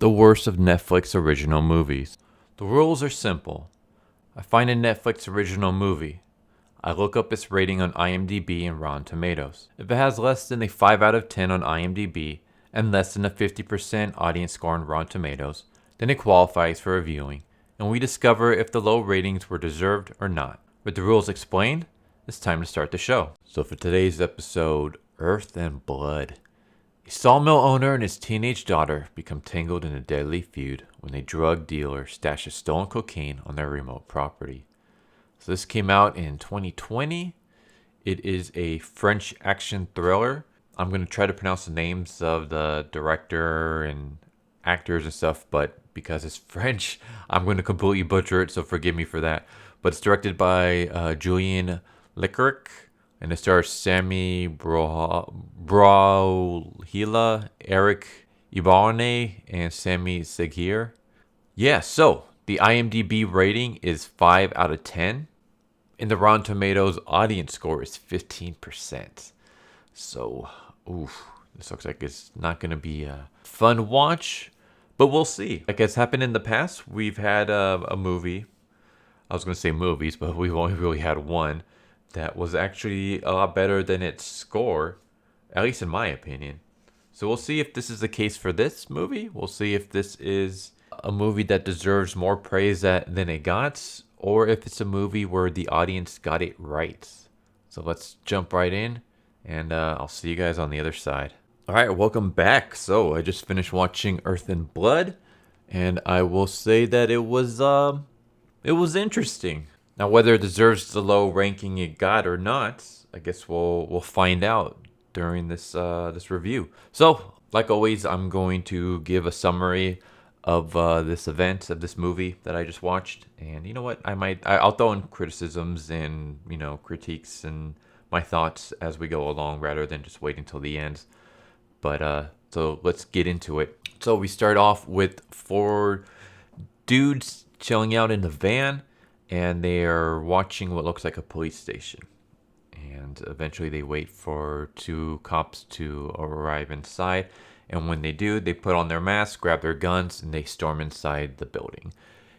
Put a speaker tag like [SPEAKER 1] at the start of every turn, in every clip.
[SPEAKER 1] The worst of Netflix original movies. The rules are simple. I find a Netflix original movie. I look up its rating on IMDB and Rotten Tomatoes. If it has less than a 5 out of 10 on IMDB and less than a 50% audience score on Rotten Tomatoes, then it qualifies for reviewing, and we discover if the low ratings were deserved or not. With the rules explained, it's time to start the show. So for today's episode, Earth and Blood. A sawmill owner and his teenage daughter become tangled in a deadly feud when a drug dealer stashes stolen cocaine on their remote property. So this came out in 2020. It is a French action thriller. I'm going to try to pronounce the names of the director and actors and stuff, but because it's French, I'm going to completely butcher it, so forgive me for that. But it's directed by Julien Leclerc, and it stars Sammy Brauhila, Eric Ibarne, and Sammy Seguir. Yeah, so the IMDb rating is 5 out of 10. And the Rotten Tomatoes audience score is 15%. So, this looks like it's not going to be a fun watch, but we'll see. Like it's happened in the past, we've had a movie. I was going to say movies, but we've only really had one that was actually a lot better than its score, at least in my opinion. So we'll see if this is the case for this movie. We'll see if this is a movie that deserves more praise than it got, or if it's a movie where the audience got it right. So let's jump right in, and I'll see you guys on the other side. All right, welcome back. So I just finished watching Earth and Blood, and I will say that it was interesting. Now, whether it deserves the low ranking it got or not, I guess we'll find out during this review. So, like always, I'm going to give a summary of this event, of this movie that I just watched. And you know what? I'll throw in criticisms and critiques and my thoughts as we go along, rather than just waiting till the end. But so let's get into it. So we start off with 4 dudes chilling out in the van, and they are watching what looks like a police station. And eventually they wait for 2 cops to arrive inside. And when they do, they put on their masks, grab their guns, and they storm inside the building.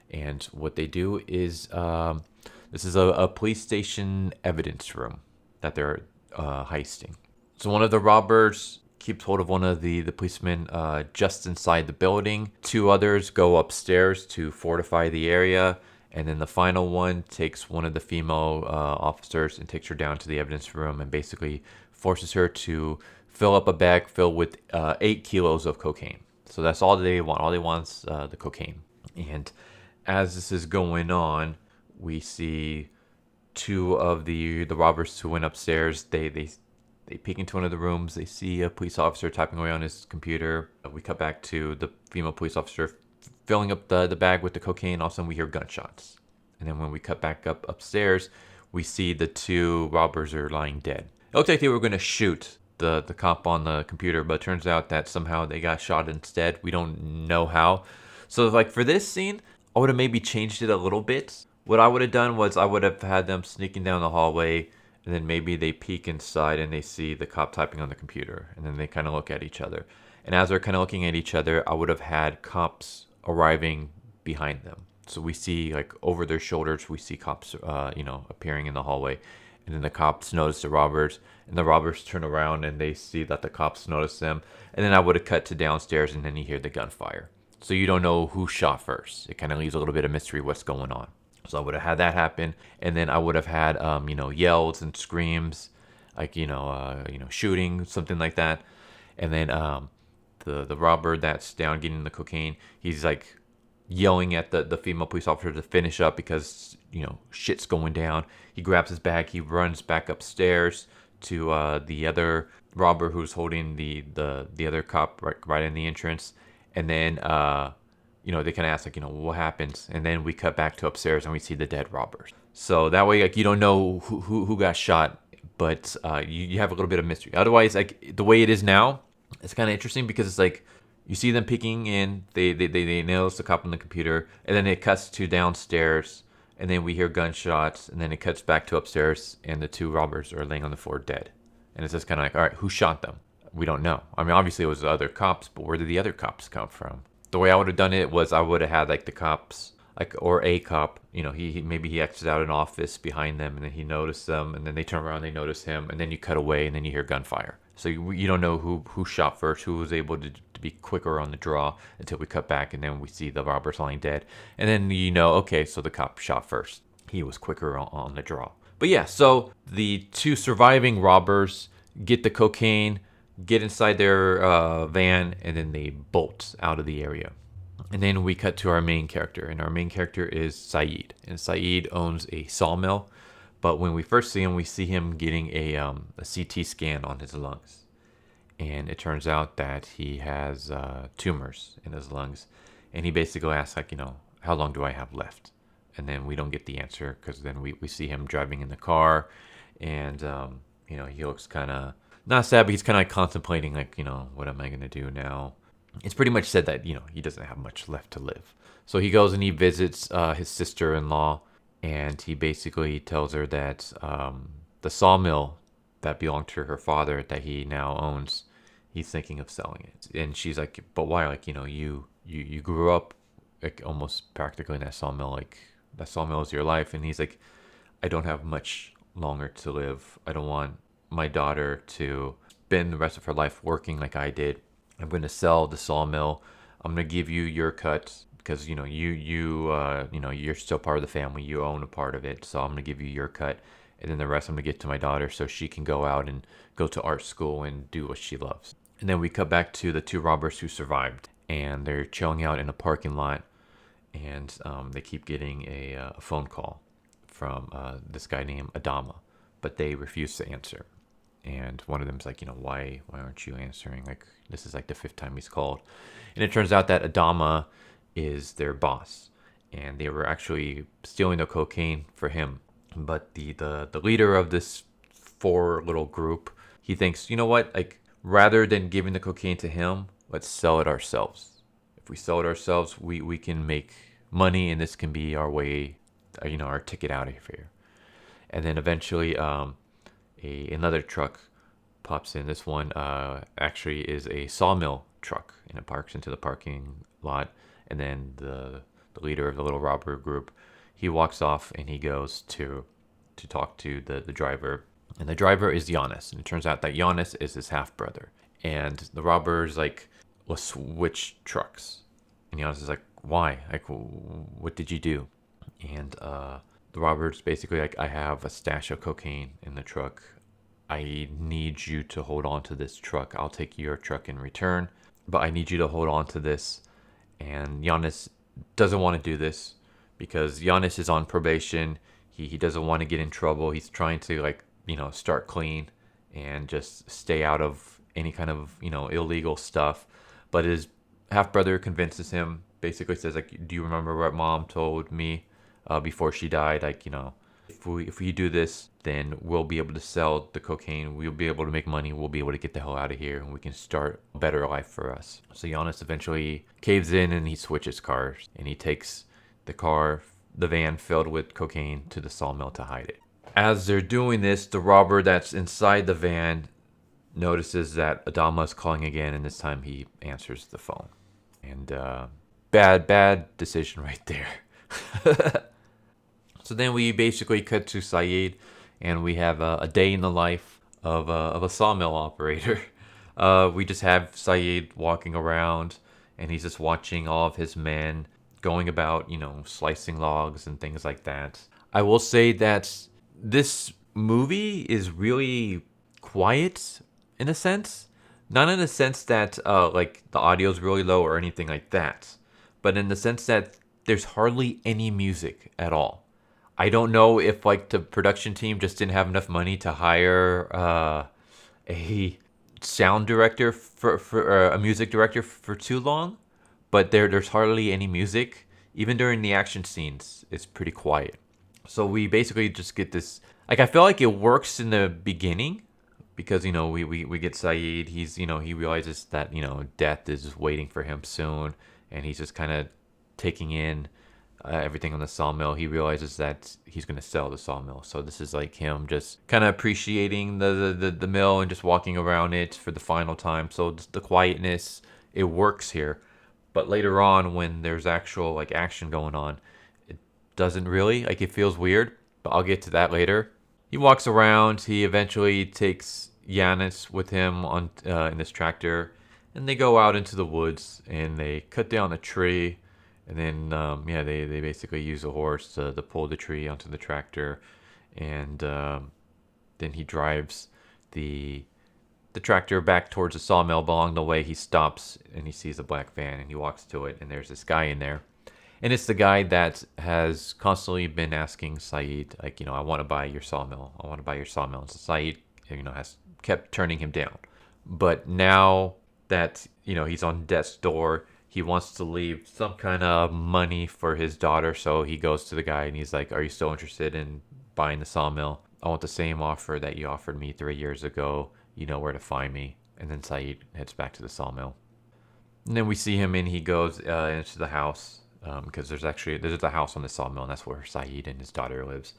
[SPEAKER 1] And what they do is, this is a police station evidence room that they're heisting. So one of the robbers keeps hold of one of the policemen just inside the building. 2 others go upstairs to fortify the area. And then the final one takes one of the female officers and takes her down to the evidence room and basically forces her to fill up a bag filled with 8 kilos of cocaine. So that's all they want. All they want is the cocaine. And as this is going on, we see 2 of the robbers who went upstairs. They peek into one of the rooms. They see a police officer typing away on his computer. We cut back to the female police officer filling up the bag with the cocaine. All of a sudden we hear gunshots. And then when we cut back upstairs, we see the 2 robbers are lying dead. It looked like they were going to shoot the cop on the computer, but it turns out that somehow they got shot instead. We don't know how. So like for this scene, I would have maybe changed it a little bit. What I would have done was I would have had them sneaking down the hallway, and then maybe they peek inside and they see the cop typing on the computer, and then they kind of look at each other. And as they're kind of looking at each other, I would have had cops arriving behind them. So we see like over their shoulders, we see cops, appearing in the hallway. And then the cops notice the robbers, and the robbers turn around and they see that the cops notice them. And then I would have cut to downstairs, and then you hear the gunfire. So you don't know who shot first. It kind of leaves a little bit of mystery what's going on. So I would have had that happen, and then I would have had yells and screams, like shooting, something like that. And then the robber that's down getting the cocaine, he's like yelling at the female police officer to finish up because shit's going down. He grabs his bag, he runs back upstairs to the other robber who's holding the other cop right in the entrance. And then they kind of ask what happens, and then we cut back to upstairs and we see the dead robbers. So that way, like, you don't know who got shot, but you have a little bit of mystery. Otherwise, like the way it is now, it's kind of interesting because it's like you see them peeking in, they notice the cop on the computer, and then it cuts to downstairs, and then we hear gunshots, and then it cuts back to upstairs, and the 2 robbers are laying on the floor dead. And it's just kind of like, all right, who shot them? We don't know. I mean, obviously it was the other cops, but where did the other cops come from? The way I would have done it was I would have had like the cops, like, or a cop, you know, he maybe he exits out an office behind them, and then he noticed them, and then they turn around, they notice him, and then you cut away, and then you hear gunfire. So you don't know who shot first, who was able to be quicker on the draw until we cut back, and then we see the robbers lying dead, and then you know, okay, so the cop shot first. He was quicker on the draw. But yeah, so the two surviving robbers get the cocaine, get inside their van, and then they bolt out of the area. And then we cut to our main character, and our main character is Saeed. And Saeed owns a sawmill, but when we first see him, we see him getting a CT scan on his lungs. And it turns out that he has tumors in his lungs. And he basically asks, like, you know, how long do I have left? And then we don't get the answer, because then we see him driving in the car, and, you know, he looks kind of, not sad, but he's kind of like contemplating, like, you know, what am I going to do now? It's pretty much said that, you know, he doesn't have much left to live. So he goes and he visits his sister-in-law, and he basically tells her that the sawmill that belonged to her father that he now owns, he's thinking of selling it. And she's like, but why? Like, you know, you grew up like almost practically in that sawmill, like that sawmill is your life. And he's like, I don't have much longer to live. I don't want my daughter to spend the rest of her life working like I did. I'm going to sell the sawmill. I'm going to give you your cut, because, you know, you know, you're still part of the family. You own a part of it. So I'm going to give you your cut. And then the rest I'm going to get to my daughter so she can go out and go to art school and do what she loves. And then we cut back to the two robbers who survived. And they're chilling out in a parking lot. And they keep getting a phone call from this guy named Adama. But they refuse to answer. And one of them's like, you know, why aren't you answering? Like, this is like the 5th time he's called. And it turns out that Adama is their boss, and they were actually stealing the cocaine for him. But the leader of this 4 little group, he thinks, you know what, like, rather than giving the cocaine to him, let's sell it ourselves. If we sell it ourselves, we can make money, and this can be our way, you know, our ticket out of here. And then eventually another truck pops in. This one actually is a sawmill truck, and it parks into the parking lot. And then the leader of the little robber group, he walks off, and he goes to talk to the driver. And the driver is Giannis, and it turns out that Giannis is his half brother. And the robbers like, let's switch trucks. And Giannis is like, why? Like, what did you do? And the robbers basically like, I have a stash of cocaine in the truck. I need you to hold on to this truck. I'll take your truck in return, but I need you to hold on to this. And Giannis doesn't want to do this because Giannis is on probation. He doesn't want to get in trouble. He's trying to, like, you know, start clean and just stay out of any kind of, you know, illegal stuff. But his half brother convinces him, basically says, like, do you remember what mom told me before she died? Like, you know, if we do this, then we'll be able to sell the cocaine. We'll be able to make money. We'll be able to get the hell out of here, and we can start a better life for us. So Giannis eventually caves in, and he switches cars, and he takes the van filled with cocaine to the sawmill to hide it. As they're doing this, the robber that's inside the van notices that Adama is calling again, and this time he answers the phone. And bad decision right there. So then we basically cut to Saeed, and we have a day in the life of a sawmill operator. We just have Saeed walking around, and he's just watching all of his men going about, you know, slicing logs and things like that. I will say that this movie is really quiet in a sense. Not in the sense that like the audio is really low or anything like that, but in the sense that there's hardly any music at all. I don't know if like the production team just didn't have enough money to hire a sound director for a music director for too long, but there's hardly any music. Even during the action scenes, it's pretty quiet. So we basically just get this, like, I feel like it works in the beginning because, you know, we get Saeed. He's, you know, he realizes that, you know, death is waiting for him soon, and he's just kind of taking in everything on the sawmill. He realizes that he's going to sell the sawmill. So this is like him just kind of appreciating the mill and just walking around it for the final time. So the quietness, it works here. But later on, when there's actual like action going on, it doesn't really. Like it feels weird, but I'll get to that later. He walks around. He eventually takes Yanis with him on in this tractor, and they go out into the woods and they cut down a tree, and then yeah, they basically use a horse to pull the tree onto the tractor, and then he drives the tractor back towards the sawmill. But along the way, he stops and he sees a black van, and he walks to it, and there's this guy in there. And it's the guy that has constantly been asking Saeed, like, I want to buy your sawmill. I want to buy your sawmill. And so Saeed, has kept turning him down. But now that, he's on death's door, he wants to leave some kind of money for his daughter. So he goes to the guy and he's like, are you still interested in buying the sawmill? I want the same offer that you offered me 3 years ago. You know where to find me. And then Saeed heads back to the sawmill. And then we see him and he goes into the house. Because there's a house on the sawmill, and that's where Saeed and his daughter lives.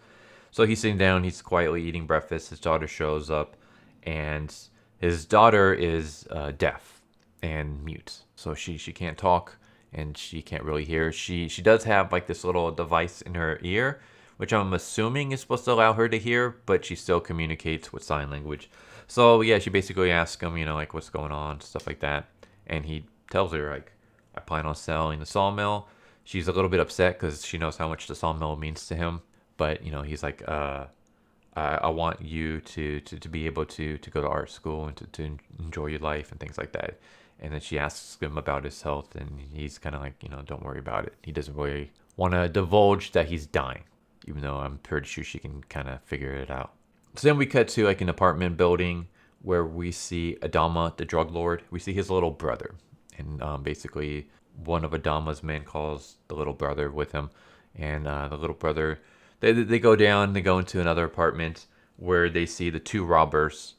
[SPEAKER 1] So he's sitting down, he's quietly eating breakfast. His daughter shows up, and his daughter is deaf and mute, so she can't talk and she can't really hear. She does have like this little device in her ear, which I'm assuming is supposed to allow her to hear, but she still communicates with sign language. So yeah, she basically asks him, like what's going on, stuff like that, and he tells her like, I plan on selling the sawmill. She's a little bit upset because she knows how much the sawmill means to him. But, he's like, I want you to be able to go to art school and to enjoy your life and things like that. And then she asks him about his health, and he's kind of like, don't worry about it. He doesn't really want to divulge that he's dying, even though I'm pretty sure she can kind of figure it out. So then we cut to like an apartment building where we see Adama, the drug lord. We see his little brother. And basically, one of Adama's men calls the little brother with him, and the little brother, they go down, they go into another apartment where they see the two robbers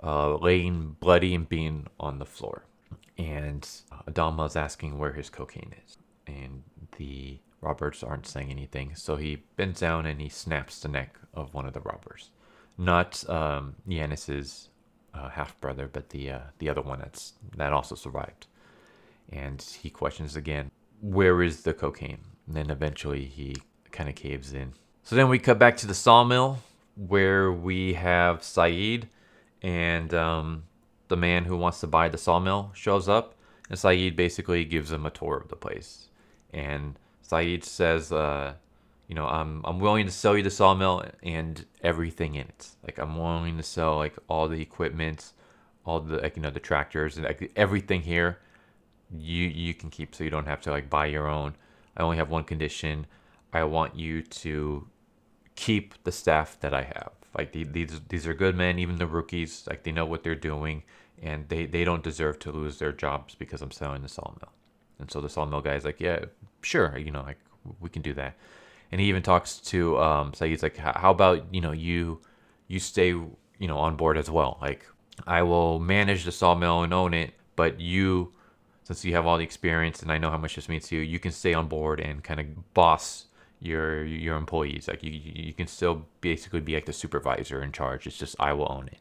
[SPEAKER 1] laying bloody and beaten on the floor, and Adama's asking where his cocaine is, and the robbers aren't saying anything, so he bends down and he snaps the neck of one of the robbers, not Yanis's half brother, but the other one that also survived. And he questions again, where is the cocaine? And then eventually he kind of caves in. So then we cut back to the sawmill where we have Saeed and the man who wants to buy the sawmill shows up. And Saeed basically gives him a tour of the place. And Saeed says, I'm willing to sell you the sawmill and everything in it. Like I'm willing to sell like all the equipment, all the the tractors and like, everything here. You can keep, so you don't have to like buy your own. I only have one condition. I want you to keep the staff that I have. Like these are good men, even the rookies. Like they know what they're doing, and they don't deserve to lose their jobs because I'm selling the sawmill. And so the sawmill guy's like, yeah, sure, like we can do that. And he even talks to Saeed's like, how about you stay on board as well. Like I will manage the sawmill and own it, but you, since you have all the experience and I know how much this means to you, you can stay on board and kind of boss your employees. Like you can still basically be like the supervisor in charge. It's just I will own it.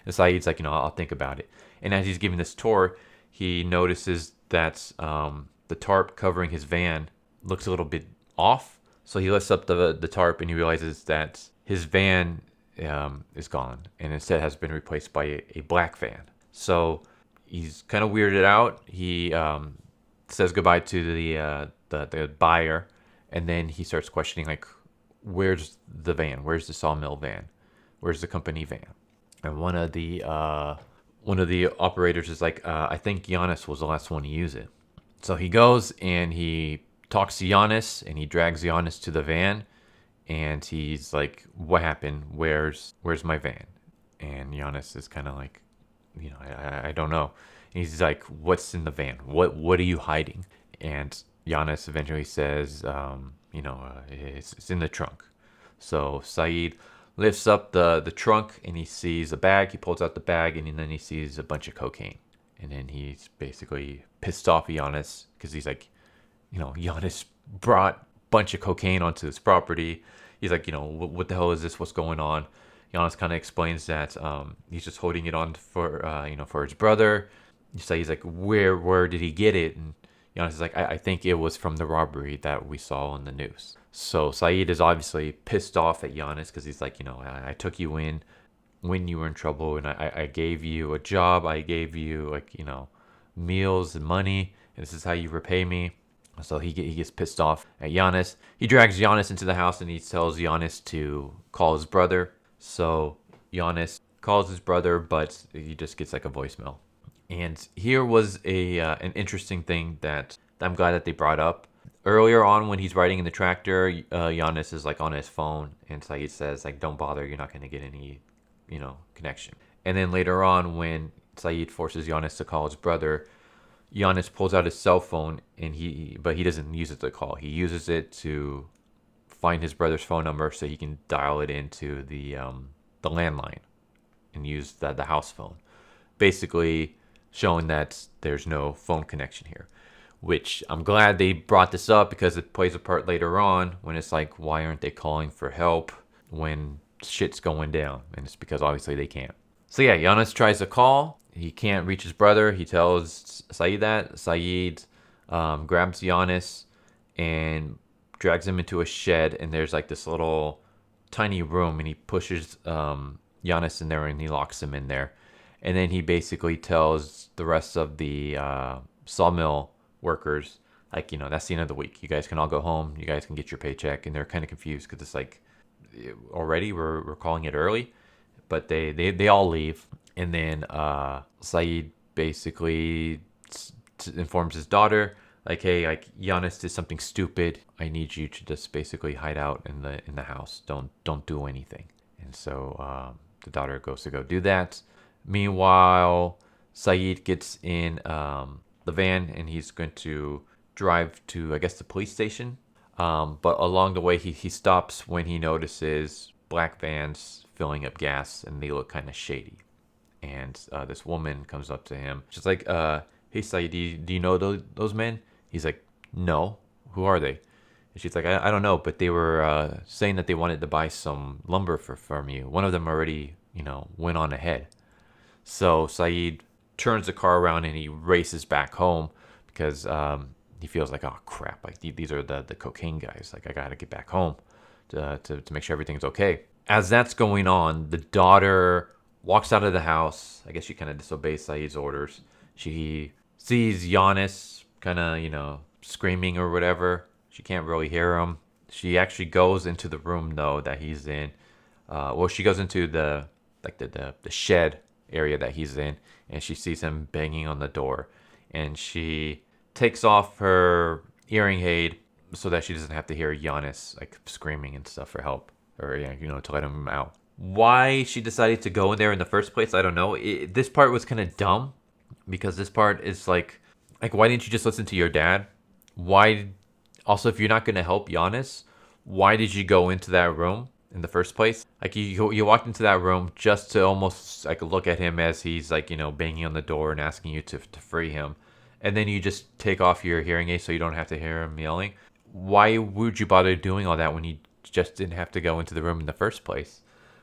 [SPEAKER 1] And Saeed's like, I'll think about it. And as he's giving this tour, he notices that the tarp covering his van looks a little bit off. So he lifts up the tarp and he realizes that his van is gone and instead has been replaced by a black van. So he's kind of weirded out. He says goodbye to the buyer, and then he starts questioning like, where's the van? Where's the sawmill van? Where's the company van? And one of the operators is like, I think Giannis was the last one to use it. So he goes and he talks to Giannis and he drags Giannis to the van, and he's like, what happened? Where's my van? And Giannis is kind of like, I don't know. And he's like, what's in the van? What are you hiding? And Giannis eventually says, it's in the trunk. So Saeed lifts up the trunk and he sees a bag. He pulls out the bag and then he sees a bunch of cocaine. And then he's basically pissed off at Giannis because he's like, Giannis brought a bunch of cocaine onto his property. He's like, what the hell is this? What's going on? Giannis kind of explains that he's just holding it on for his brother. So he's like, where did he get it? And Giannis is like, I think it was from the robbery that we saw on the news. So Saeed is obviously pissed off at Giannis because he's like, I took you in when you were in trouble, and I gave you a job. I gave you, like, meals and money, and this is how you repay me. So he gets pissed off at Giannis. He drags Giannis into the house and he tells Giannis to call his brother. So Giannis calls his brother, but he just gets like a voicemail. And here was an interesting thing that I'm glad that they brought up. Earlier on, when he's riding in the tractor, Giannis is like on his phone, and Saeed says like, "Don't bother, you're not going to get any, connection." And then later on, when Saeed forces Giannis to call his brother, Giannis pulls out his cell phone, but he doesn't use it to call. He uses it to find his brother's phone number so he can dial it into the landline and use the house phone, basically showing that there's no phone connection here. Which I'm glad they brought this up, because it plays a part later on when it's like, why aren't they calling for help when shit's going down? And it's because obviously they can't. So yeah, Giannis tries to call. He can't reach his brother. He tells Saeed that. Saeed grabs Giannis and drags him into a shed. And there's like this little tiny room, and he pushes Giannis in there and he locks him in there. And then he basically tells the rest of the sawmill workers, like, that's the end of the week. You guys can all go home. You guys can get your paycheck. And they're kind of confused because it's like, already we're calling it early. But they all leave. And then Saeed basically informs his daughter, like, hey, like, Giannis did something stupid. I need you to just basically hide out in the house. Don't do anything. And so the daughter goes to go do that. Meanwhile, Saeed gets in the van, and he's going to drive to, I guess, the police station. But along the way, he stops when he notices black vans filling up gas, and they look kind of shady. And this woman comes up to him. She's like, hey, Saeed, do you know those men? He's like, no. Who are they? And she's like, I don't know, but they were saying that they wanted to buy some lumber from you. One of them already, went on ahead. So Saeed turns the car around and he races back home because he feels like, oh, crap, like these are the cocaine guys. Like, I got to get back home to make sure everything's okay. As that's going on, the daughter walks out of the house. I guess she kind of disobeys Saeed's orders. She sees Giannis kind of, screaming or whatever. She can't really hear him. She actually goes into the room, though, that he's in. She goes into the shed area that he's in, and she sees him banging on the door. And she takes off her hearing aid so that she doesn't have to hear Giannis like screaming and stuff for help, or to let him out. Why she decided to go in there in the first place, I don't know. This part was kind of dumb, because this part is like why didn't you just listen to your dad? Why? Also, if you're not going to help Giannis, why did you go into that room in the first place? Like, you walked into that room just to almost like look at him as he's like, banging on the door and asking you to free him. And then you just take off your hearing aid so you don't have to hear him yelling. Why would you bother doing all that when you just didn't have to go into the room in the first place?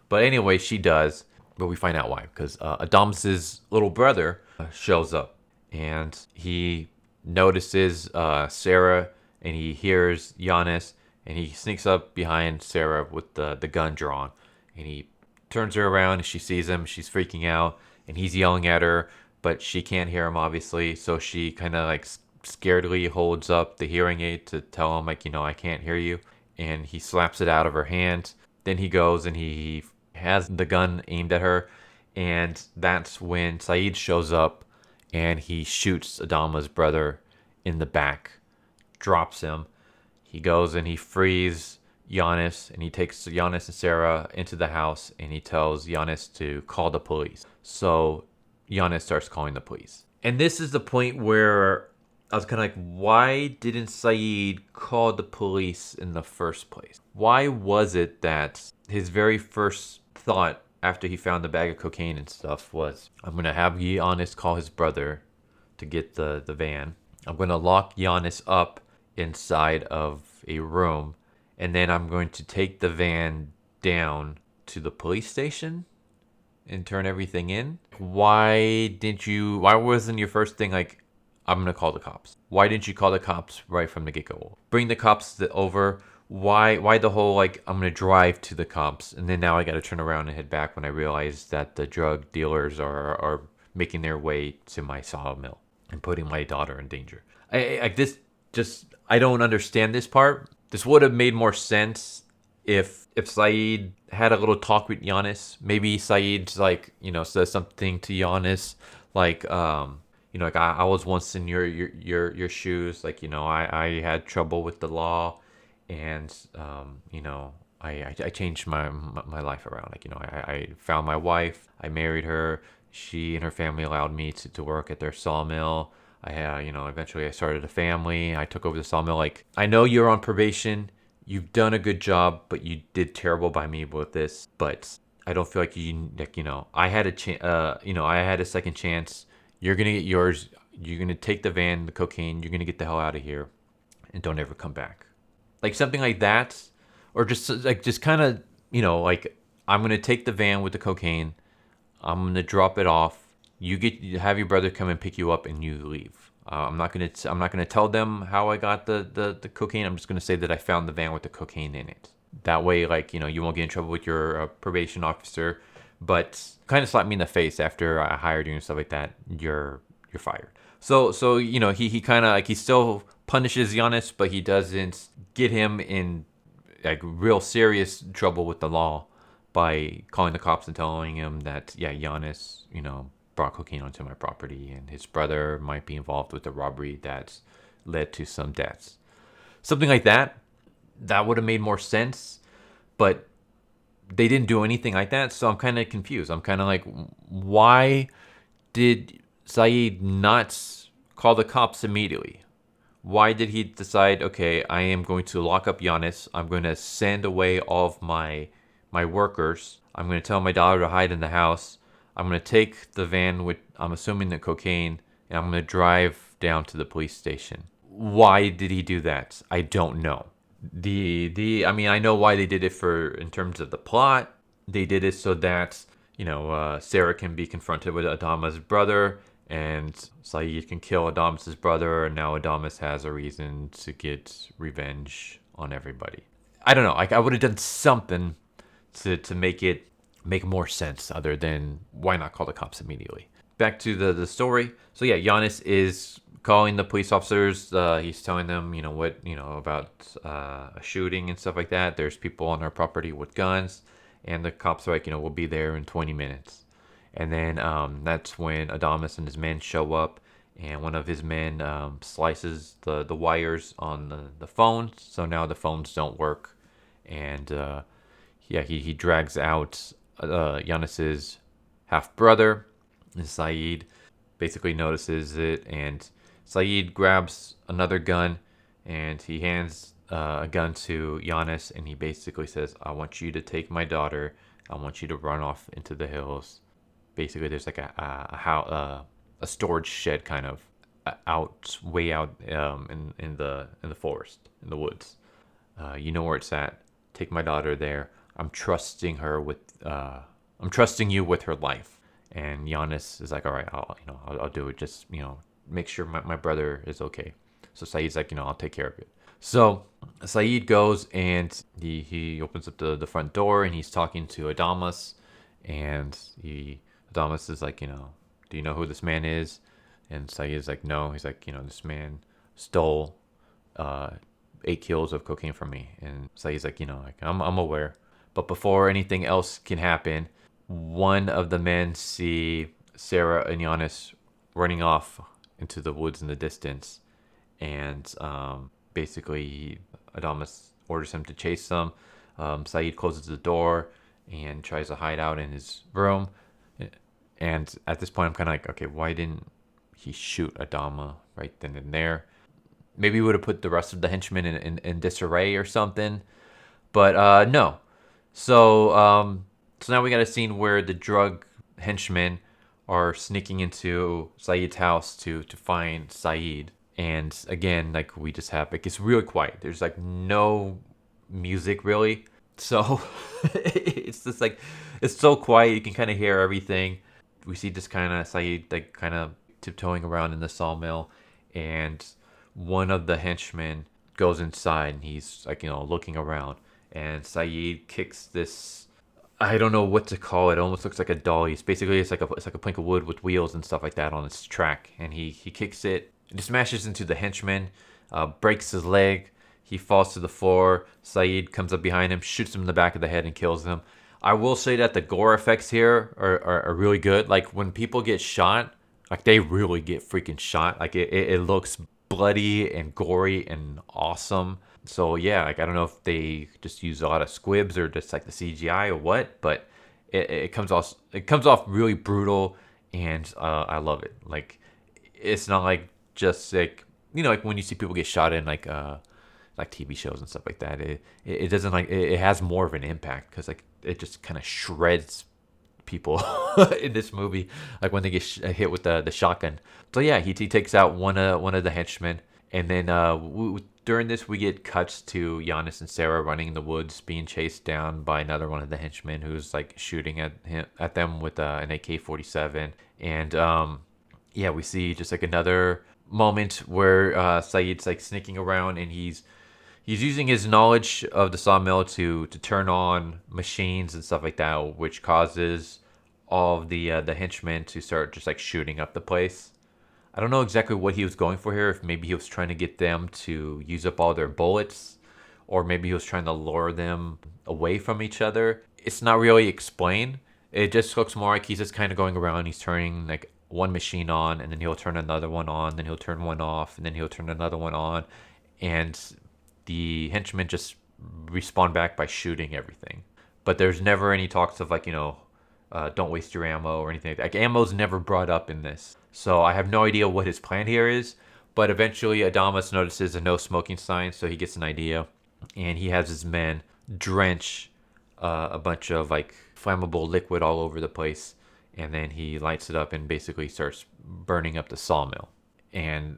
[SPEAKER 1] But anyway, she does. But we find out why. Because Adam's little brother shows up. And he notices Sarah, and he hears Giannis. And he sneaks up behind Sarah with the gun drawn. And he turns her around, and she sees him. She's freaking out. And he's yelling at her, but she can't hear him, obviously. So she kind of like scaredly holds up the hearing aid to tell him, like, I can't hear you. And he slaps it out of her hand. Then he goes and he has the gun aimed at her. And that's when Saeed shows up, and he shoots Adama's brother in the back, drops him. He goes and he frees Giannis, and he takes Giannis and Sarah into the house, and he tells Giannis to call the police. So Giannis starts calling the police. And this is the point where I was kind of like, why didn't Saeed call the police in the first place? Why was it that his very first thought after he found the bag of cocaine and stuff was, I'm going to have Giannis call his brother to get the van. I'm going to lock Giannis up inside of a room, and then I'm going to take the van down to the police station and turn everything in. Why wasn't your first thing like, I'm gonna call the cops. Why didn't you call the cops right from the get-go? Bring the cops over. Why the whole like I'm gonna drive to the cops and then now I gotta turn around and head back when I realize that the drug dealers are making their way to my sawmill and putting my daughter in danger. I don't understand this part. This would have made more sense if Saeed had a little talk with Giannis. Maybe Saeed's like, says something to Giannis like like I was once in your shoes, like, I had trouble with the law and I changed my life around. Like, I found my wife, I married her, she and her family allowed me to work at their sawmill. I had, eventually I started a family. I took over the sawmill. Like, I know you're on probation. You've done a good job, but you did terrible by me with this. But I don't feel like I had I had a second chance. You're gonna get yours. You're gonna take the van, the cocaine. You're gonna get the hell out of here, and don't ever come back. Like something like that, or just kind of like I'm gonna take the van with the cocaine. I'm gonna drop it off. You have your brother come and pick you up, and you leave. I'm not gonna tell them how I got the cocaine. I'm just gonna say that I found the van with the cocaine in it. That way, like you won't get in trouble with your probation officer. But kind of slap me in the face after I hired you and stuff like that. You're fired. So he kind of like he still punishes Giannis, but he doesn't get him in like real serious trouble with the law by calling the cops and telling him that Giannis brought cocaine onto my property and his brother might be involved with the robbery that led to some deaths. Something like that. That would have made more sense, but they didn't do anything like that, so I'm kind of confused. I'm kind of like, why did Saeed not call the cops immediately? Why did he decide, okay, I am going to lock up Giannis. I'm going to send away all of my workers. I'm going to tell my daughter to hide in the house. I'm going to take the van with, I'm assuming, the cocaine, and I'm going to drive down to the police station. Why did he do that? I don't know. I mean, I know why they did it in terms of the plot. They did it so that, Sarah can be confronted with Adama's brother and Saeed can kill Adamas's brother, and now Adamas has a reason to get revenge on everybody. I don't know. Like, I would have done something to make more sense other than why not call the cops immediately. Back to the story. So Giannis is calling the police officers. He's telling them, about a shooting and stuff like that. There's people on our property with guns, and the cops are like, we'll be there in 20 minutes. And then that's when Adamas and his men show up, and one of his men slices the wires on the phones, so now the phones don't work. And he drags out Giannis's half brother, and Saeed basically notices it, and Saeed grabs another gun and he hands a gun to Giannis, and he basically says, I want you to take my daughter. I want you to run off into the hills. Basically, there's like a storage shed kind of way out in the forest, in the woods. You know where it's at. Take my daughter there. I'm trusting you with her life. And Giannis is like, all right, I'll do it. Just, make sure my brother is okay. So Saeed's like, I'll take care of it. So Saeed goes and he opens up the front door, and he's talking to Adamas, and Adamas is like, do you know who this man is? And Saeed's like, no. He's like, this man stole 8 kilos of cocaine from me. And Saeed's like, I'm aware. But before anything else can happen, one of the men see Sarah and Giannis running off into the woods in the distance, and basically Adamas orders him to chase them. Saeed closes the door and tries to hide out in his room, and at this point I'm kind of like, okay, why didn't he shoot Adama right then and there? Maybe he would have put the rest of the henchmen in disarray or something, but no. So now we got a scene where the drug henchmen are sneaking into Saeed's house to find Saeed. And again, like, we just have, like, it's really quiet. There's like no music really. So it's just like, it's so quiet. You can kind of hear everything. We see just kind of Saeed like kind of tiptoeing around in the sawmill. and one of the henchmen goes inside and he's like, looking around, and Saeed kicks this, I don't know what to call it. It almost looks like a dolly. It's like a plank of wood with wheels and stuff like that on its track, and he kicks it. It smashes into the henchman, breaks his leg. He falls to the floor. Saeed comes up behind him, shoots him in the back of the head, and kills him. I will say that the gore effects here are really good. Like when people get shot, like they really get freaking shot. Like it looks bloody and gory and awesome. So yeah, like I don't know if they just use a lot of squibs or just like the CGI or what, but it comes off really brutal, and I love it. Like it's not like just like when you see people get shot in like TV shows and stuff like that. It doesn't like it has more of an impact because like it just kind of shreds people in this movie, like when they get hit with the shotgun. So yeah, he takes out one of the henchmen, and then during this we get cuts to Giannis and Sarah running in the woods, being chased down by another one of the henchmen who's like shooting at them with an AK-47, and yeah, we see just like another moment where Saeed's like sneaking around, and he's using his knowledge of the sawmill to turn on machines and stuff like that, which causes all of the henchmen to start just like shooting up the place. I don't know exactly what he was going for here. If maybe he was trying to get them to use up all their bullets, or maybe he was trying to lure them away from each other. It's not really explained. It just looks more like he's just kind of going around. He's turning like one machine on, and then he'll turn another one on, then he'll turn one off, and then he'll turn another one on, and the henchmen just respawn back by shooting everything. But there's never any talks of like, don't waste your ammo or anything like that. Like, ammo's never brought up in this. So I have no idea what his plan here is. But eventually Adamas notices a no smoking sign, so he gets an idea. And he has his men drench a bunch of like flammable liquid all over the place. And then he lights it up and basically starts burning up the sawmill. And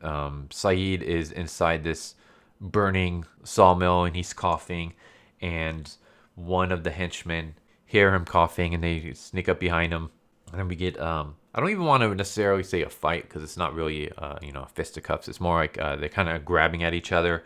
[SPEAKER 1] Saeed is inside this burning sawmill, and he's coughing, and one of the henchmen hear him coughing, and they sneak up behind him, and then we get I don't even want to necessarily say a fight because it's not really fisticuffs. It's more like they're kind of grabbing at each other,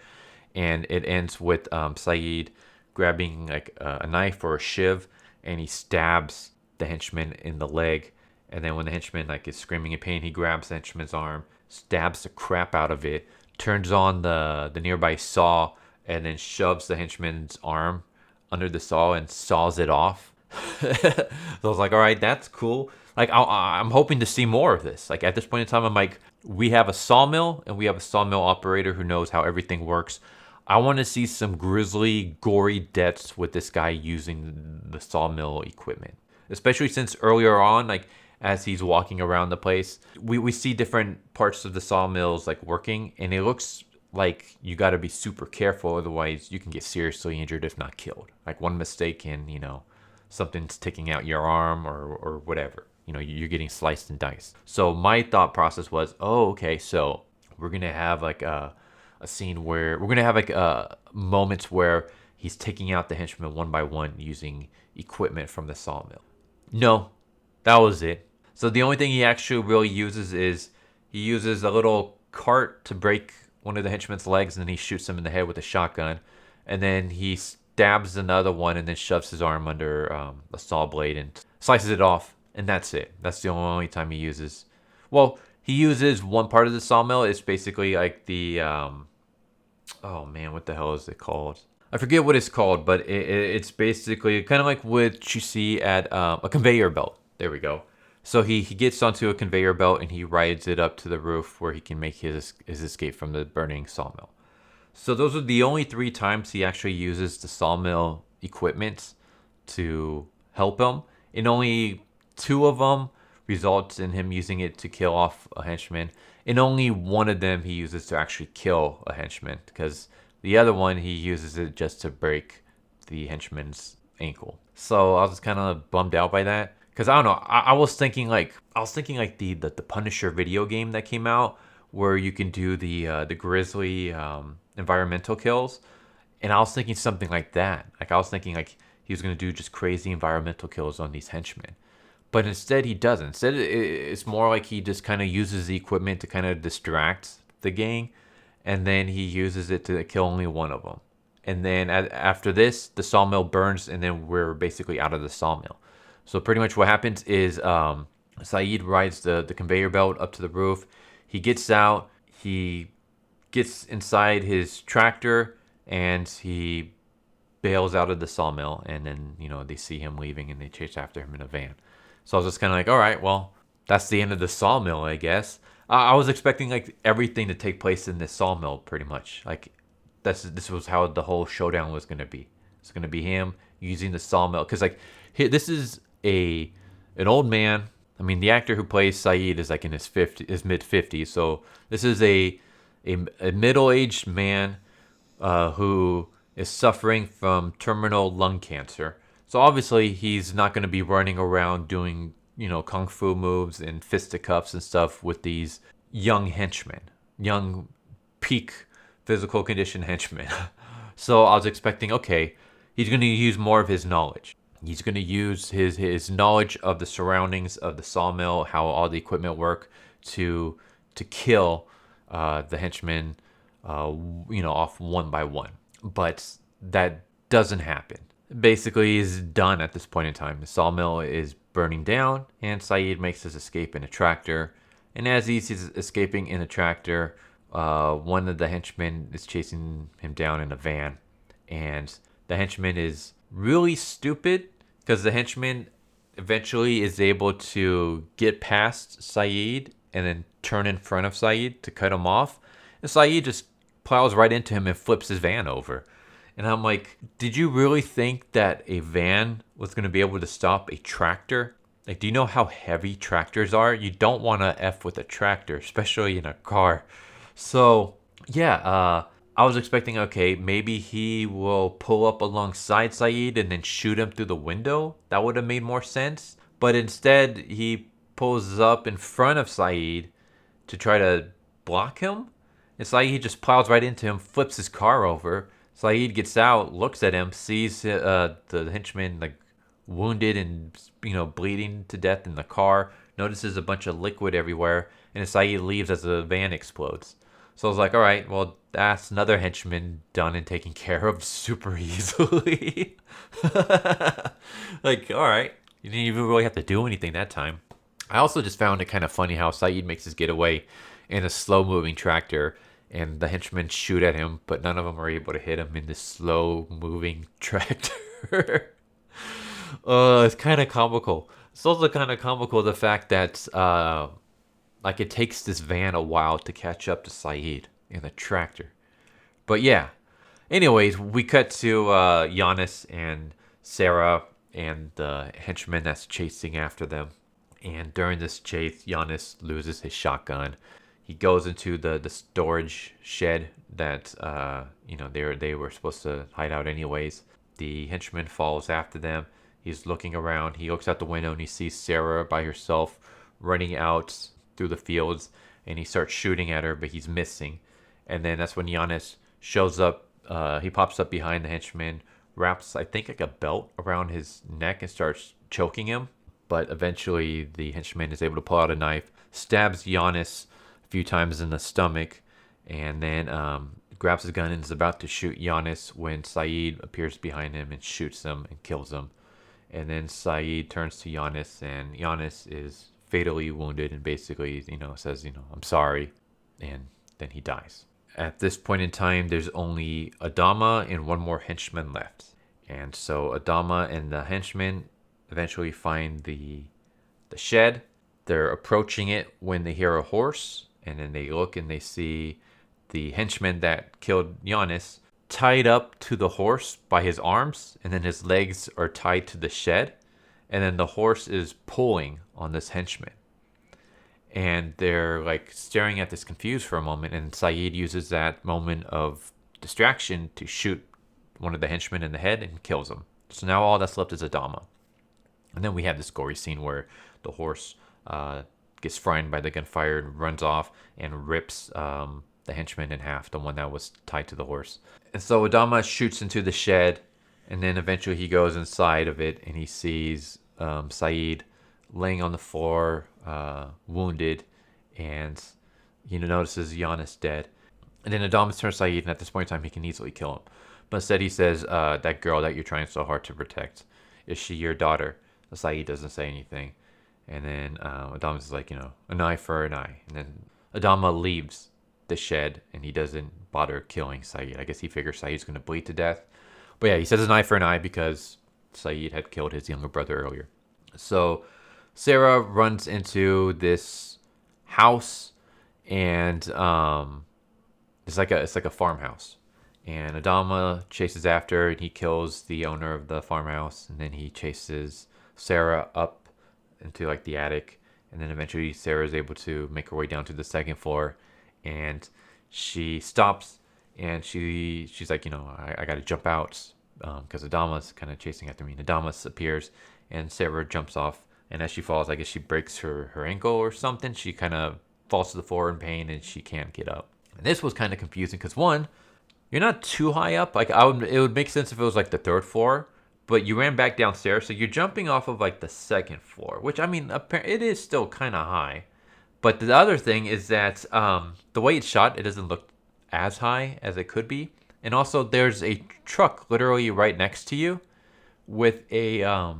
[SPEAKER 1] and it ends with Saeed grabbing like a knife or a shiv, and he stabs the henchman in the leg. And then when the henchman like is screaming in pain, he grabs the henchman's arm, stabs the crap out of it, turns on the nearby saw, and then shoves the henchman's arm under the saw and saws it off. So I was like, all right, that's cool. Like I'm hoping to see more of this. Like at this point in time, I'm like, we have a sawmill and we have a sawmill operator who knows how everything works. I want to see some grisly, gory deaths with this guy using the sawmill equipment, especially since earlier on, like as he's walking around the place, we see different parts of the sawmills like working, and it looks like you got to be super careful, otherwise you can get seriously injured if not killed. Like one mistake and something's taking out your arm or whatever, you're getting sliced and diced. So my thought process was, oh, okay, so we're gonna have like a scene where we're gonna have like moments where he's taking out the henchmen one by one using equipment from the sawmill. No, that was it. So the only thing he actually really uses is he uses a little cart to break one of the henchmen's legs, and then he shoots him in the head with a shotgun, and then he stabs another one and then shoves his arm under a saw blade and slices it off, and that's it. That's the only time he uses. Well, he uses one part of the sawmill. It's basically like the oh man, what the hell is it called? I forget what it's called, but it's basically kind of like what you see at a conveyor belt. There we go. So he gets onto a conveyor belt and he rides it up to the roof where he can make his escape from the burning sawmill. So those are the only 3 times he actually uses the sawmill equipment to help him. And only 2 of them results in him using it to kill off a henchman. And only 1 of them he uses to actually kill a henchman, because the other one he uses it just to break the henchman's ankle. So I was kind of bummed out by that. Because I don't know, I was thinking like the Punisher video game that came out, where you can do the grisly environmental kills, and I was thinking something like that. Like I was thinking like he was gonna do just crazy environmental kills on these henchmen, but instead he doesn't. Instead it's more like he just kind of uses the equipment to kind of distract the gang, and then he uses it to kill only one of them. And then after this, the sawmill burns, and then we're basically out of the sawmill. So pretty much what happens is Saeed rides the conveyor belt up to the roof. He gets out. He gets inside his tractor, and he bails out of the sawmill. And then, they see him leaving, and they chase after him in a van. So I was just kind of like, all right, well, that's the end of the sawmill, I guess. I was expecting like everything to take place in this sawmill, pretty much. Like this was how the whole showdown was gonna be. It's gonna be him using the sawmill, because like this is an old man. I mean, the actor who plays Saeed is like in his mid 50s. So this is a middle-aged man who is suffering from terminal lung cancer. So obviously he's not going to be running around doing kung fu moves and fisticuffs and stuff with these young henchmen, young peak physical condition henchmen. So I was expecting, okay, he's going to use more of his knowledge. He's going to use his knowledge of the surroundings of the sawmill, how all the equipment work, to kill the henchmen, off one by one. But that doesn't happen. Basically, he's done at this point in time. The sawmill is burning down, and Saeed makes his escape in a tractor. And as he's escaping in a tractor, one of the henchmen is chasing him down in a van. And the henchman is really stupid, because the henchman eventually is able to get past Saeed and then turn in front of Saeed to cut him off. And Saeed just plows right into him and flips his van over. And I'm like, did you really think that a van was going to be able to stop a tractor? Like, do you know how heavy tractors are? You don't want to F with a tractor, especially in a car. So, yeah, I was expecting, okay, maybe he will pull up alongside Saeed and then shoot him through the window. That would have made more sense. But instead, he pulls up in front of Saeed to try to block him. And Saeed just plows right into him, flips his car over. Saeed gets out, looks at him, sees the henchman like wounded and bleeding to death in the car. Notices a bunch of liquid everywhere, and Saeed leaves as the van explodes. So I was like, all right, well, that's another henchman done and taken care of super easily. Like, all right, you didn't even really have to do anything that time. I also just found it kind of funny how Saeed makes his getaway in a slow-moving tractor, and the henchmen shoot at him, but none of them are able to hit him in this slow-moving tractor. It's kind of comical. It's also kind of comical the fact that like it takes this van a while to catch up to Saeed in the tractor. But yeah. Anyways, we cut to Giannis and Sarah and the henchman that's chasing after them. And during this chase, Giannis loses his shotgun. He goes into the storage shed that they were supposed to hide out anyways. The henchman follows after them. He's looking around. He looks out the window and he sees Sarah by herself running out through the fields, and he starts shooting at her, but he's missing. And then that's when Giannis shows up. He pops up behind the henchman, wraps, I think, like a belt around his neck and starts choking him. But eventually the henchman is able to pull out a knife, stabs Giannis a few times in the stomach, and then grabs his gun and is about to shoot Giannis when Saeed appears behind him and shoots him and kills him. And then Saeed turns to Giannis, and Giannis is fatally wounded and basically, says, I'm sorry, and then he dies. At this point in time, there's only Adama and one more henchman left. And so Adama and the henchman eventually find the shed. They're approaching it when they hear a horse, and then they look and they see the henchman that killed Giannis tied up to the horse by his arms, and then his legs are tied to the shed, and then the horse is pulling on this henchman. And they're like staring at this confused for a moment, and Saeed uses that moment of distraction to shoot one of the henchmen in the head and kills him. So now all that's left is Adama. And then we have this gory scene where the horse gets frightened by the gunfire and runs off and rips the henchman in half, the one that was tied to the horse. And so Adama shoots into the shed, and then eventually he goes inside of it and he sees Saeed laying on the floor, wounded, and he notices Jan is dead. And then Adamas turns Saeed, and at this point in time, he can easily kill him. But instead, he says, that girl that you're trying so hard to protect, is she your daughter? Saeed doesn't say anything. And then Adamas is like, an eye for an eye. And then Adama leaves the shed, and he doesn't bother killing Saeed. I guess he figures Saeed's going to bleed to death. But yeah, he says an eye for an eye because Saeed had killed his younger brother earlier. So Sarah runs into this house, and it's like a farmhouse. And Adama chases after, and he kills the owner of the farmhouse, and then he chases Sarah up into like the attic, and then eventually Sarah is able to make her way down to the second floor, and she stops, and she's like, I got to jump out because Adama's kind of chasing after me. And Adamas appears, and Sarah jumps off, and as she falls, I guess she breaks her ankle or something. She kind of falls to the floor in pain, and she can't get up. And this was kind of confusing because one, you're not too high up. Like it would make sense if it was like the third floor, but you ran back downstairs, so you're jumping off of like the second floor, which I mean, it is still kind of high. But the other thing is that the way it's shot, it doesn't look as high as it could be, and also there's a truck literally right next to you with a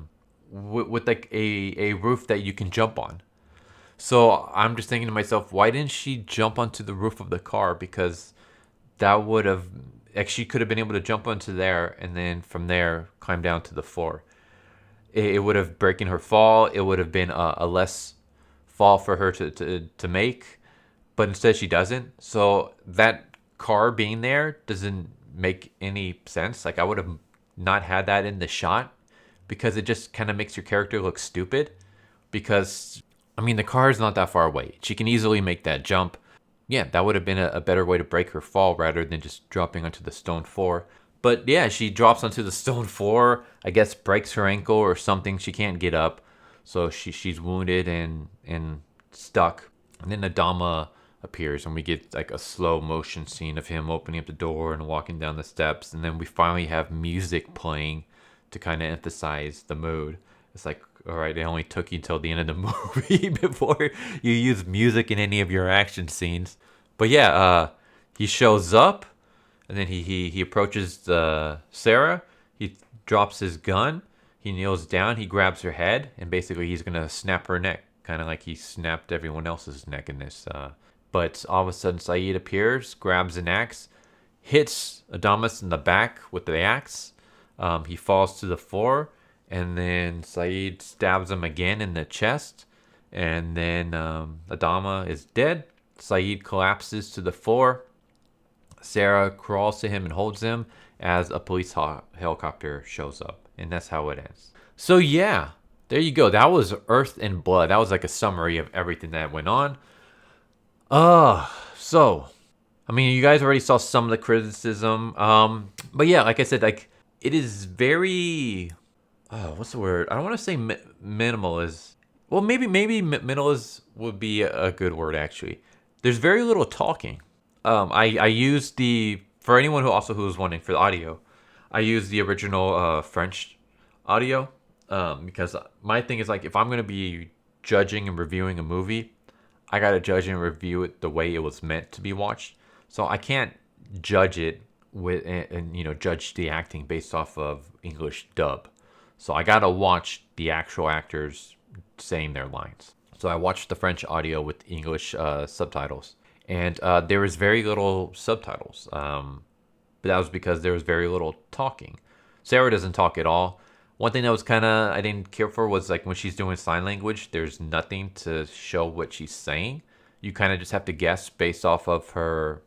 [SPEAKER 1] with like a roof that you can jump on. So I'm just thinking to myself, why didn't she jump onto the roof of the car? Because that would have, like, she could have been able to jump onto there and then from there climb down to the floor. It would have broken her fall. It would have been a less fall for her to make, but instead she doesn't. So that car being there doesn't make any sense. Like, I would have not had that in the shot because it just kind of makes your character look stupid. Because, I mean, the car is not that far away. She can easily make that jump. Yeah, that would have been a better way to break her fall rather than just dropping onto the stone floor. But yeah, she drops onto the stone floor, I guess breaks her ankle or something. She can't get up. So she's wounded and stuck. And then Adama appears, and we get like a slow motion scene of him opening up the door and walking down the steps. And then we finally have music playing to kind of emphasize the mood. It's like, all right, it only took you till the end of the movie before you use music in any of your action scenes. But yeah, he shows up, and then he approaches Sarah. He drops his gun. He kneels down. He grabs her head, and basically he's gonna snap her neck, kind of like he snapped everyone else's neck in this. But all of a sudden, Saeed appears, grabs an axe, hits Adamas in the back with the axe. He falls to the floor. And then Saeed stabs him again in the chest. And then Adama is dead. Saeed collapses to the floor. Sarah crawls to him and holds him as a police helicopter shows up. And that's how it ends. So yeah, there you go. That was Earth and Blood. That was like a summary of everything that went on. So, I mean, you guys already saw some of the criticism. But yeah, like I said, like, it is very... what's the word? I don't want to say minimalist. Well, maybe minimalist would be a good word, actually. There's very little talking. I used for anyone who was wanting for the audio, I used the original French audio because my thing is, like, if I'm going to be judging and reviewing a movie, I got to judge and review it the way it was meant to be watched. So I can't judge it and judge the acting based off of English dub. So I gotta watch the actual actors saying their lines. So I watched the French audio with English subtitles, and there was very little subtitles. But that was because there was very little talking. Sarah doesn't talk at all. One thing that was I didn't care for was, like, when she's doing sign language, there's nothing to show what she's saying. You kind of just have to guess based off of her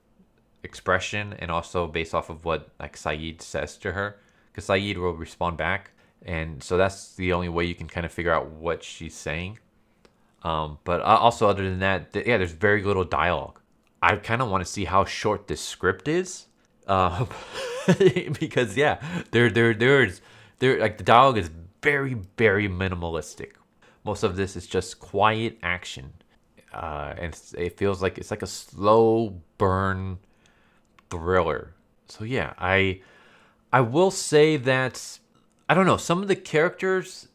[SPEAKER 1] expression and also based off of what, like, Saeed says to her, because Saeed will respond back. And so that's the only way you can kind of figure out what she's saying. But also, other than that, there's very little dialogue. I kind of want to see how short this script is. Because, yeah, there's like, the dialogue is very, very minimalistic. Most of this is just quiet action. And it feels like it's like a slow burn thriller. So, yeah, I will say that... I don't know. Some of the characters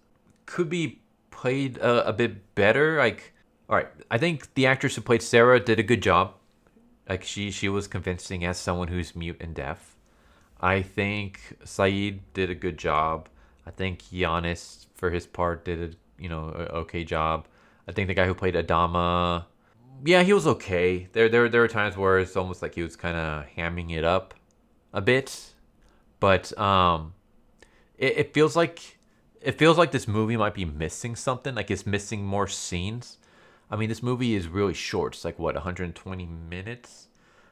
[SPEAKER 1] could be played a bit better. Like, All right, I think the actress who played Sarah did a good job. Like she was convincing as someone who's mute and deaf. I think Saeed did a good job. I think Giannis, for his part, did a okay job. I think the guy who played Adama, yeah, he was okay. There were times where it's almost like he was kind of hamming it up a bit, but it feels like this movie might be missing something. Like it's missing more scenes. I mean, this movie is really short. It's like what 120 minutes.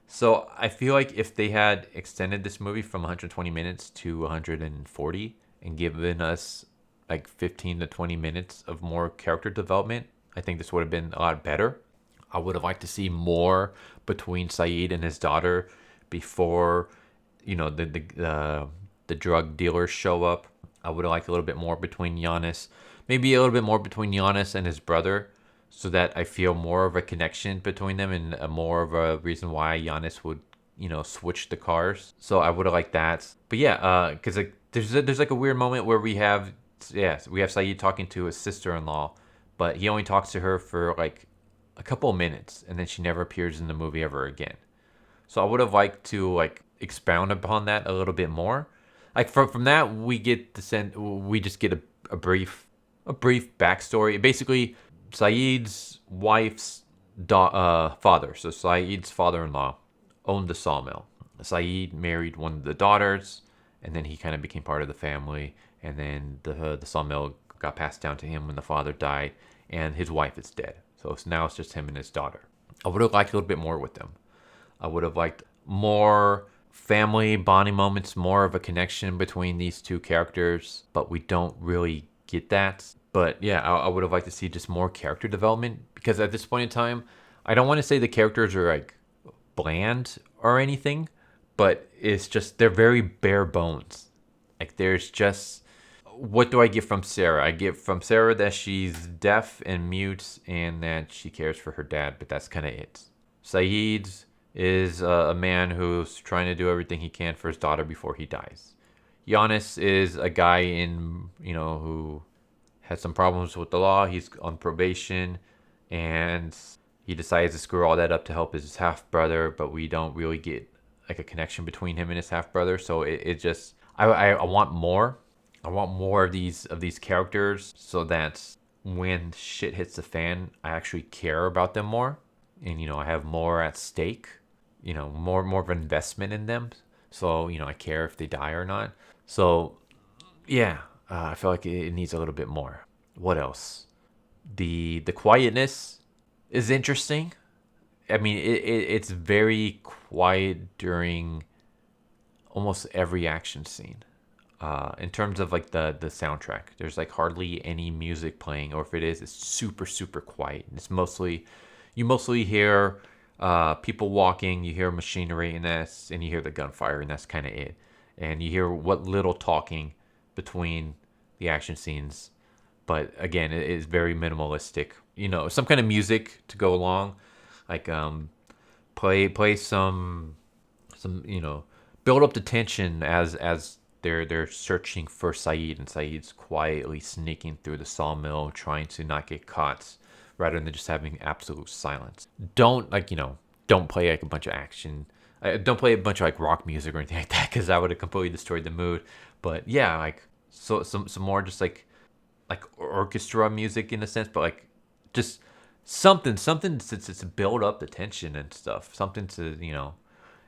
[SPEAKER 1] So I feel like if they had extended this movie from 120 minutes to 140 and given us like 15 to 20 minutes of more character development, I think this would have been a lot better. I would have liked to see more between Saeed and his daughter before, the drug dealers show up. I would have liked a little bit more between Giannis, maybe a little bit more between Giannis and his brother, so that I feel more of a connection between them and more of a reason why Giannis would, switch the cars. So I would have liked that. But yeah, because like there's like a weird moment where we have Saeed talking to his sister-in-law, but he only talks to her for like a couple of minutes, and then she never appears in the movie ever again. So I would have liked to like expound upon that a little bit more. Like from that we just get a brief backstory. Basically, Saeed's wife's father, so Saeed's father-in-law, owned the sawmill. Saeed married one of the daughters, and then he kind of became part of the family. And then the sawmill got passed down to him when the father died, and his wife is dead. So now it's just him and his daughter. I would have liked a little bit more with them. I would have liked more family bonding moments, more of a connection between these two characters, but we don't really get that. But yeah, I would have liked to see just more character development, because at this point in time, I don't want to say the characters are like bland or anything, but it's just they're very bare bones. Like there's just, what do I get from Sarah? I get from Sarah that she's deaf and mute and that she cares for her dad, but that's kind of it. Saeed is a man who's trying to do everything he can for his daughter before he dies. Giannis is a guy who had some problems with the law. He's on probation, and he decides to screw all that up to help his half brother. But we don't really get like a connection between him and his half brother. So it just I want more. I want more of these characters, so that when shit hits the fan, I actually care about them more, and I have more at stake. More of an investment in them. So I care if they die or not. So yeah. I feel like it needs a little bit more. What else? The quietness is interesting. I mean, it's very quiet during almost every action scene. In terms of like the soundtrack, there's like hardly any music playing, or if it is, it's super super quiet. It's you mostly hear people walking, you hear machinery, and you hear the gunfire, and that's kind of it. And you hear what little talking between the action scenes, but again, it is very minimalistic. Some kind of music to go along, like play some build up the tension as they're searching for Saeed, and Saeed's quietly sneaking through the sawmill, trying to not get caught, rather than just having absolute silence. Don't play like a bunch of action. Don't play a bunch of like rock music or anything like that, because that would have completely destroyed the mood. But yeah, like so some more just like orchestra music in a sense, but like just something to build up the tension and stuff. Something to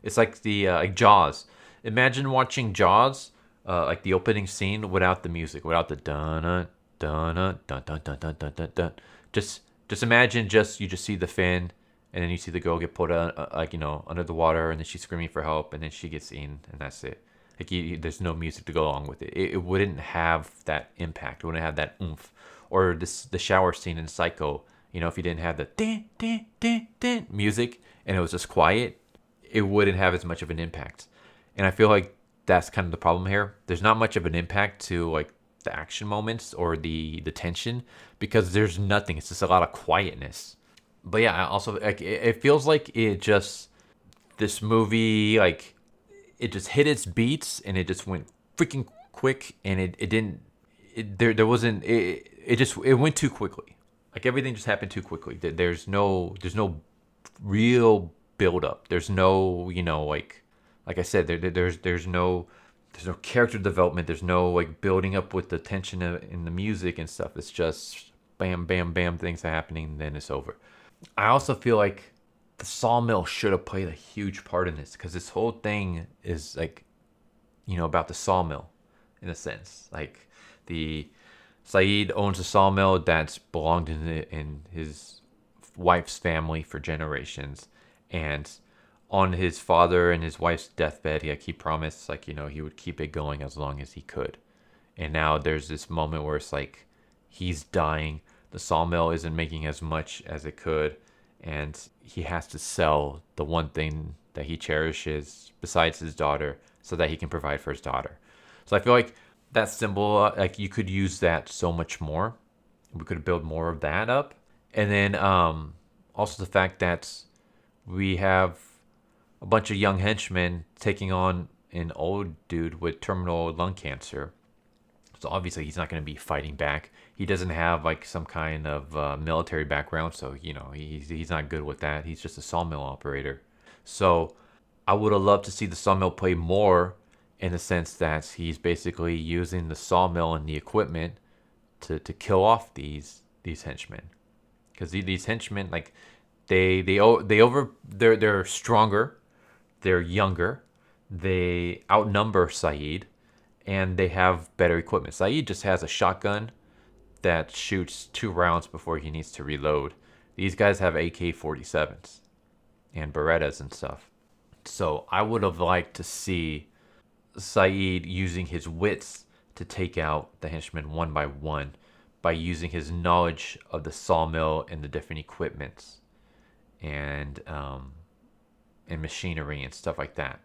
[SPEAKER 1] it's like the like Jaws. Imagine watching Jaws, like the opening scene without the music, without the dun dun dun dun dun dun dun dun dun dun. Just imagine you just see the fin, and then you see the girl get put under the water, and then she's screaming for help, and then she gets eaten, and that's it. Like there's no music to go along with it. It wouldn't have that impact. It wouldn't have that oomph. Or the shower scene in Psycho. If you didn't have the din din din din music and it was just quiet, it wouldn't have as much of an impact. And I feel like that's kind of the problem here. There's not much of an impact to like the action moments or the tension, because there's nothing. It's just a lot of quietness. But yeah, I also like it feels like this movie like it just hit its beats and it just went freaking quick, and it went too quickly. Like everything just happened too quickly. There's no real build up. There's no, like I said, there's no character development. There's no like building up with the tension in the music and stuff. It's just bam, bam, bam, things are happening, then it's over. I also feel like the sawmill should have played a huge part in this because this whole thing is like, about the sawmill in a sense. Like the Saeed owns a sawmill that's belonged in his wife's family for generations, and on his father and his wife's deathbed, he promised he would keep it going as long as he could. And now there's this moment where it's like he's dying. The sawmill isn't making as much as it could, and he has to sell the one thing that he cherishes besides his daughter so that he can provide for his daughter. So I feel like that symbol, like you could use that so much more. We could build more of that up. And then also the fact that we have a bunch of young henchmen taking on an old dude with terminal lung cancer. So obviously he's not going to be fighting back. He doesn't have like some kind of military background, so he's not good with that. He's just a sawmill operator. So I would have loved to see the sawmill play more in the sense that he's basically using the sawmill and the equipment to kill off these henchmen, because these henchmen, like they're stronger, they're younger, they outnumber Saeed, and they have better equipment. Saeed just has a shotgun that shoots 2 rounds before he needs to reload. These guys have AK-47s and Berettas and stuff. So I would have liked to see Saeed using his wits to take out the henchmen one by one by using his knowledge of the sawmill and the different equipments and machinery and stuff like that.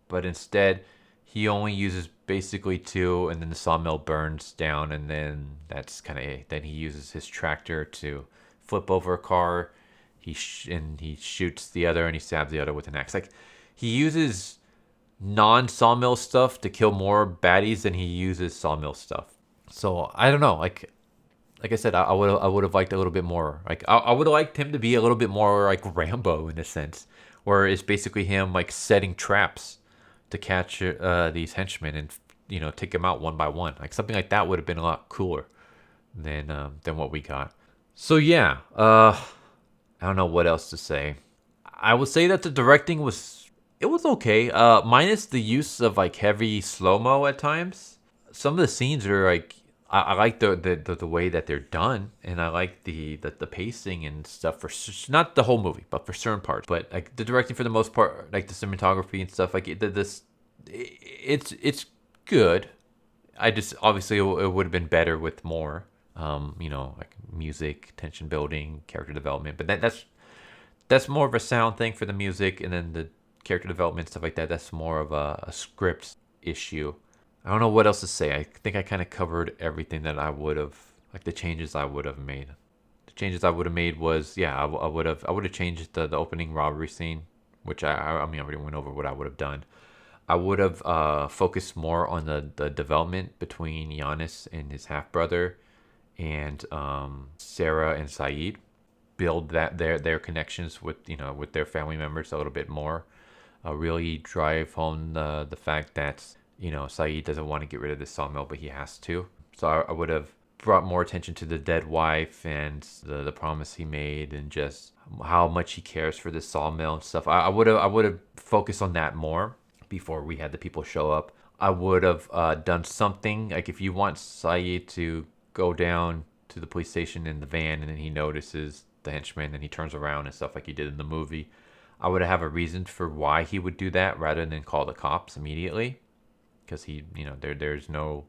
[SPEAKER 1] But instead, he only uses basically 2, and then the sawmill burns down, and then that's kind of it. Then he uses his tractor to flip over a car. He shoots the other, and he stabs the other with an axe. Like he uses non-sawmill stuff to kill more baddies than he uses sawmill stuff. So I don't know. Like I said, I would have liked a little bit more. Like I would have liked him to be a little bit more like Rambo in a sense, where it's basically him like setting traps to catch these henchmen and take them out one by one. Like something like that would have been a lot cooler than what we got. So yeah, I don't know what else to say. I would say that the directing was okay, minus the use of like heavy slow mo at times. Some of the scenes are like I like the way that they're done, and I like the pacing and stuff for not the whole movie, but for certain parts. But like the directing for the most part, like the cinematography and stuff, like it's good. I just obviously it would have been better with more, like music, tension building, character development. But that's more of a sound thing for the music, and then the character development stuff like that. That's more of a script issue. I don't know what else to say. I think I kind of covered everything that I would have, like the changes I would have made. The changes I would have made was, I would have changed the opening robbery scene, which I mean, I already went over what I would have done. I would have focused more on the development between Giannis and his half brother, and Sarah and Saeed. Build that their connections with with their family members a little bit more. Really drive home the fact that Saeed doesn't want to get rid of this sawmill, but he has to. So I would have brought more attention to the dead wife and the promise he made, and just how much he cares for this sawmill and stuff. I would have focused on that more before we had the people show up. I would have done something like, if you want Saeed to go down to the police station in the van, and then he notices the henchman and he turns around and stuff like he did in the movie, I would have a reason for why he would do that rather than call the cops immediately, because there's no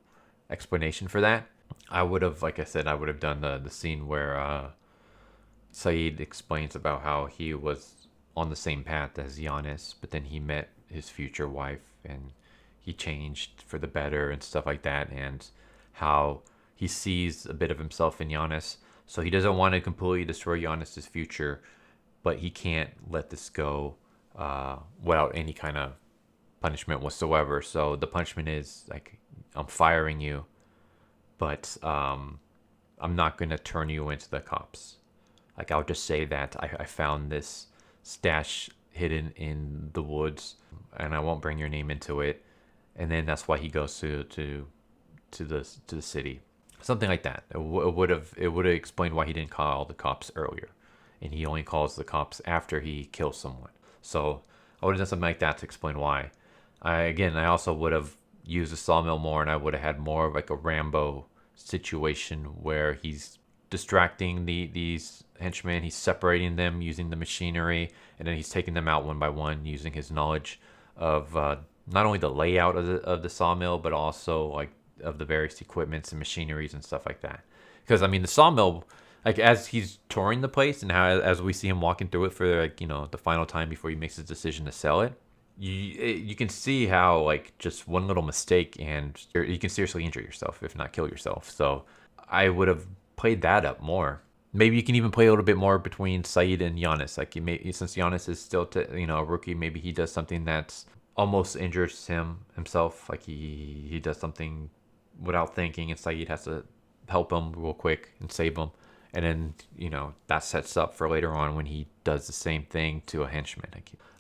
[SPEAKER 1] explanation for that. I would have, like I said, I would have done the scene where Saeed explains about how he was on the same path as Giannis, but then he met his future wife and he changed for the better and stuff like that, and how he sees a bit of himself in Giannis. So he doesn't want to completely destroy Giannis's future, but he can't let this go without any kind of punishment whatsoever. So the punishment is like, I'm firing you, but I'm not going to turn you into the cops. Like, I'll just say that I found this stash hidden in the woods, and I won't bring your name into it. And then that's why he goes to the city, something like that. It would have explained why he didn't call the cops earlier, and he only calls the cops after he kills someone. So I would have done something like that to explain why. I also would have used the sawmill more, and I would have had more of like a Rambo situation where he's distracting these henchmen. He's separating them using the machinery, and then he's taking them out one by one using his knowledge of not only the layout of the sawmill, but also like of the various equipments and machineries and stuff like that. Because I mean, the sawmill, like as he's touring the place and how as we see him walking through it for like the final time before he makes his decision to sell it, you can see how like just one little mistake and you can seriously injure yourself, if not kill yourself. So I would have played that up more. Maybe you can even play a little bit more between Saeed and Giannis. Like since Giannis is still a rookie, maybe he does something that's almost injures himself. Like he does something without thinking, and Saeed has to help him real quick and save him. And then, that sets up for later on when he does the same thing to a henchman.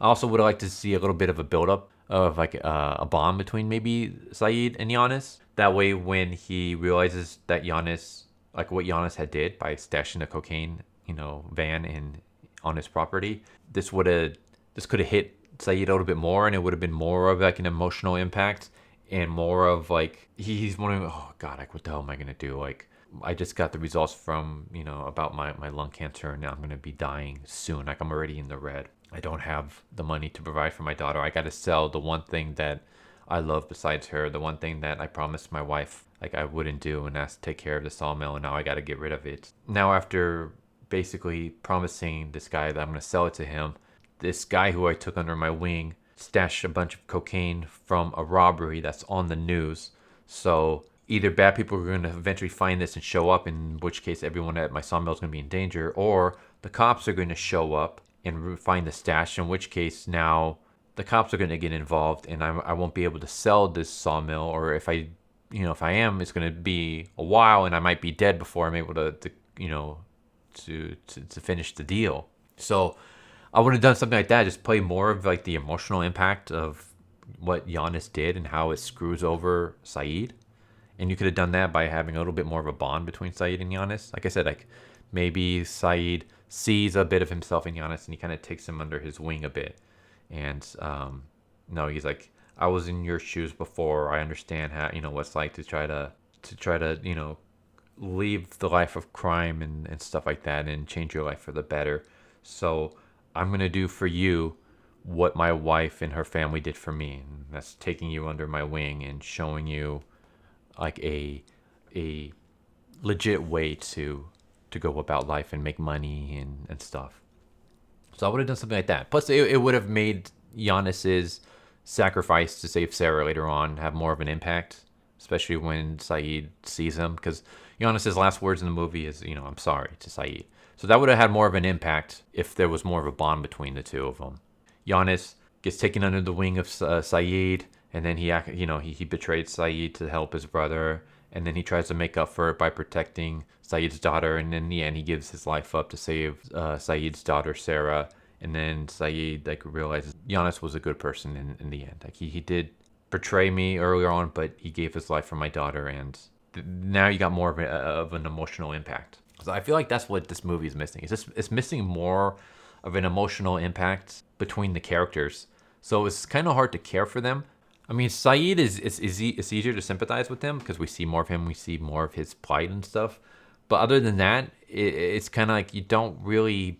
[SPEAKER 1] I also would have liked to see a little bit of a buildup of like a bond between maybe Saeed and Giannis. That way, when he realizes that Giannis, like what Giannis had did by stashing the cocaine, van on his property, this could have hit Saeed a little bit more, and it would have been more of like an emotional impact and more of like he's wondering, oh God, like what the hell am I gonna do? Like I just got the results from about my lung cancer, and now I'm gonna be dying soon. Like I'm already in the red. I don't have the money to provide for my daughter. I got to sell the one thing that I love besides her, the one thing that I promised my wife like I wouldn't do, and that's take care of the sawmill, and now I got to get rid of it. Now after basically promising this guy that I'm gonna sell it to him, this guy who I took under my wing stashed a bunch of cocaine from a robbery that's on the news. So either bad people are going to eventually find this and show up, in which case everyone at my sawmill is going to be in danger, or the cops are going to show up and find the stash, in which case now the cops are going to get involved, and I won't be able to sell this sawmill, or if I am, it's going to be a while, and I might be dead before I'm able to finish the deal. So I would have done something like that, just play more of like the emotional impact of what Giannis did and how it screws over Saeed. And you could have done that by having a little bit more of a bond between Saeed and Giannis. Like I said, like maybe Saeed sees a bit of himself in Giannis and he kind of takes him under his wing a bit. And no, he's like, I was in your shoes before. I understand how what it's like to try to leave the life of crime and stuff like that and change your life for the better. So I'm going to do for you what my wife and her family did for me. And that's taking you under my wing and showing you like a legit way to go about life and make money and stuff. So I would have done something like that. Plus, it would have made Giannis's sacrifice to save Sarah later on have more of an impact, especially when Saeed sees him. Because Giannis's last words in the movie is, I'm sorry to Saeed. So that would have had more of an impact if there was more of a bond between the two of them. Giannis gets taken under the wing of Saeed, and then he betrayed Saeed to help his brother, and then he tries to make up for it by protecting Saeed's daughter, and in the end he gives his life up to save Saeed's daughter Sarah, and then Saeed realizes Giannis was a good person in the end. He did betray me earlier on, but he gave his life for my daughter, and now you got more of an emotional impact. So I feel like that's what this movie is missing. It's missing more of an emotional impact between the characters. So it's kind of hard to care for them. I mean, Saeed it's easier to sympathize with him because we see more of him, we see more of his plight and stuff. But other than that, it's kind of like I don't really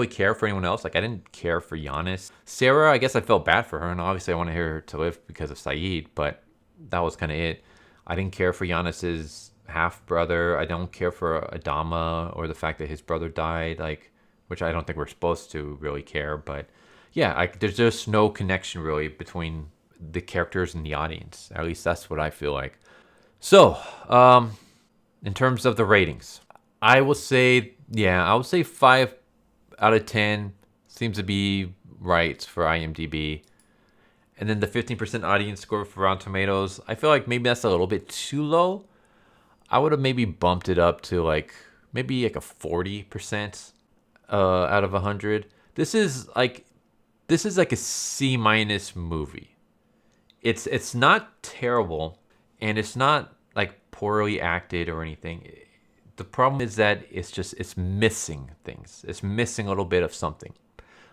[SPEAKER 1] care for anyone else. Like I didn't care for Giannis. Sarah, I guess I felt bad for her, and obviously I wanted her to live because of Saeed, but that was kind of it. I didn't care for Giannis's half brother. I don't care for Adama or the fact that his brother died, which I don't think we're supposed to really care. But yeah, there's just no connection really between the characters and the audience. At least that's what I feel like. So, in terms of the ratings, I will say 5 out of 10 seems to be right for IMDb. And then the 15% audience score for Rotten Tomatoes, I feel like maybe that's a little bit too low. I would have maybe bumped it up to like maybe like a 40% out of 100. This is like a C minus movie. It's not terrible, and it's not like poorly acted or anything. The problem is that it's missing things. It's missing a little bit of something.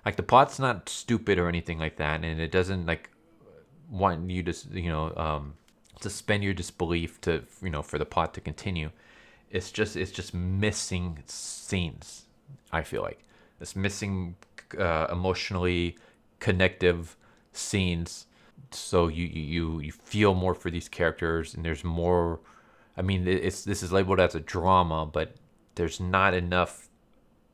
[SPEAKER 1] Like the plot's not stupid or anything like that, and it doesn't like want you to suspend your disbelief to for the plot to continue. It's just missing scenes. I feel like it's missing emotionally connective scenes, so you feel more for these characters, and there's more. I mean, this is labeled as a drama, but there's not enough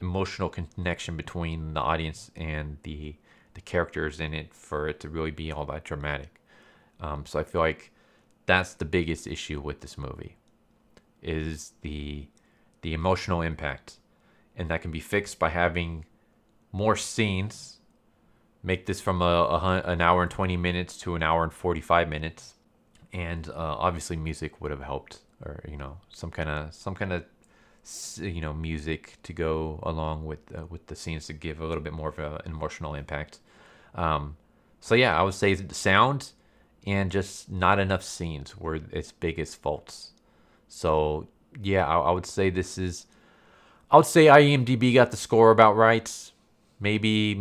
[SPEAKER 1] emotional connection between the audience and the characters in it for it to really be all that dramatic. So I feel like that's the biggest issue with this movie, is the emotional impact, and that can be fixed by having more scenes. Make this from an hour and 20 minutes to an hour and 45 minutes, and obviously music would have helped, or some kind of music to go along with the scenes to give a little bit more of an emotional impact. So yeah, I would say the sound and just not enough scenes were its biggest faults. So yeah, I would say IMDb got the score about right. Maybe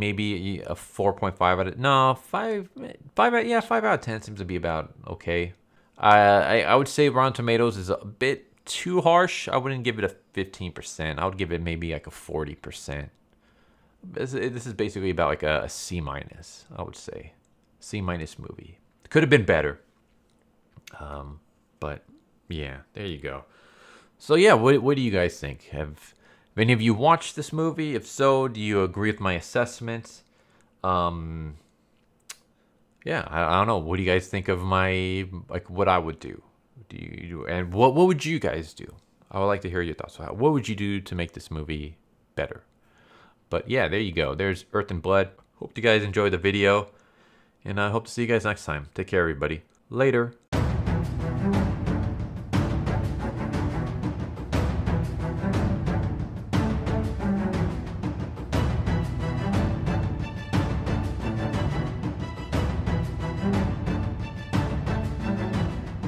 [SPEAKER 1] a 4.5 out of no 5 5 out of 10 seems to be about okay. I would say Rotten Tomatoes is a bit too harsh. I wouldn't give it a 15%. I would give it maybe like a 40%. This is basically about like a C minus. I would say C minus movie. Could have been better. But yeah, there you go. So yeah, what do you guys think? Have any of you watched this movie? If so, do you agree with my assessment? Yeah, I don't know. What do you guys think of my what I would do? And what would you guys do? I would like to hear your thoughts. What would you do to make this movie better? But yeah, there you go. There's Earth and Blood. Hope you guys enjoyed the video, and I hope to see you guys next time. Take care, everybody. Later.